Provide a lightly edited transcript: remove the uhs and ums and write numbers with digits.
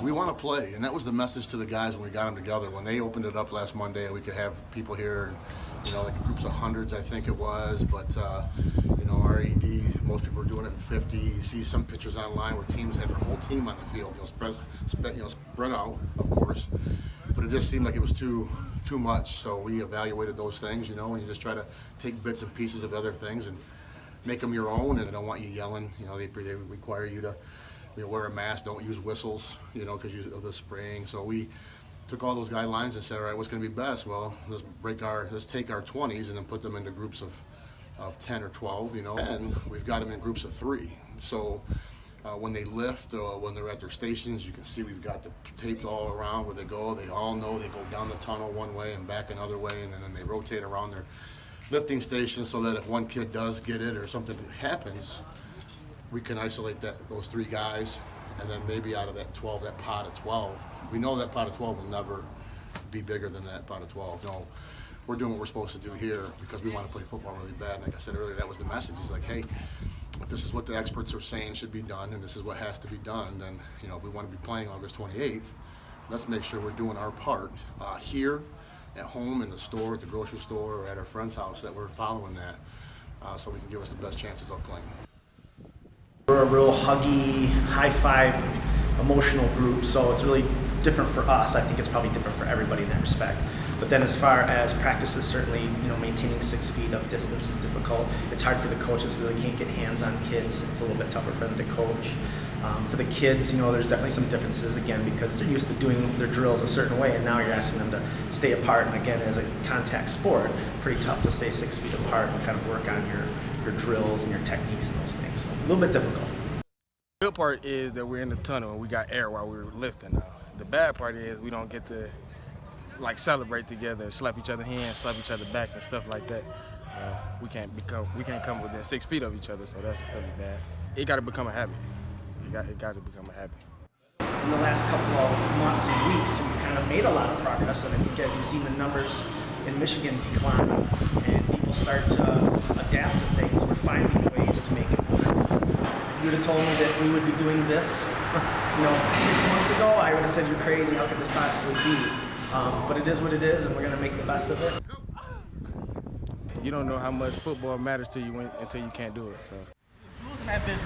We want to play, and that was the message to the guys when we got them together. When they opened it up last Monday, we could have people here, and, like groups of hundreds, I think it was. But our AD, most people were doing it in 50. You see some pictures online where teams had their whole team on the field, spread out, of course. But it just seemed like it was too much. So we evaluated those things, and you just try to take bits and pieces of other things and make them your own. And they don't want you yelling. They require you to wear a mask, don't use whistles, because of the spraying. So we took all those guidelines and said, all right, what's going to be best? Well, let's take our 20s and then put them into groups of 10 or 12, and we've got them in groups of 3. So when they lift, when they're at their stations, you can see we've got the taped all around where they go. They all know they go down the tunnel one way and back another way, and then they rotate around their lifting station so that if one kid does get it or something happens, we can isolate those 3 guys, and then maybe out of that pot of 12, we know that pot of 12 will never be bigger than that pot of 12. No, we're doing what we're supposed to do here because we want to play football really bad. And like I said earlier, that was the message. It's like, hey, if this is what the experts are saying should be done, and this is what has to be done, then if we want to be playing August 28th, let's make sure we're doing our part here, at home, in the store, at the grocery store, or at our friend's house, that we're following that, so we can give us the best chances of playing. We're a real huggy, high-five, emotional group, so it's really different for us. I think it's probably different for everybody in that respect. But then as far as practices, certainly, maintaining 6 feet of distance is difficult. It's hard for the coaches, so they can't get hands on kids. It's a little bit tougher for them to coach. For the kids, there's definitely some differences, again, because they're used to doing their drills a certain way, and now you're asking them to stay apart. And again, as a contact sport, pretty tough to stay 6 feet apart and kind of work on your drills and your techniques and those things. So a little bit difficult. The good part is that we're in the tunnel and we got air while we were lifting. The bad part is we don't get to celebrate together, slap each other's hands, slap each other's backs and stuff like that. We can't come within 6 feet of each other, so that's really bad. It got to become a habit. It got to become a habit. In the last couple of months and weeks, we've kind of made a lot of progress, and I think as you've seen the numbers in Michigan decline and people start to adapt to things, we're finding ways to make it work. If you would have told me that we would be doing this 6 months ago, I would have said, you're crazy, how could this possibly be? But it is what it is, and we're going to make the best of it. You don't know how much football matters to you until you can't do it. So. Losing that vision.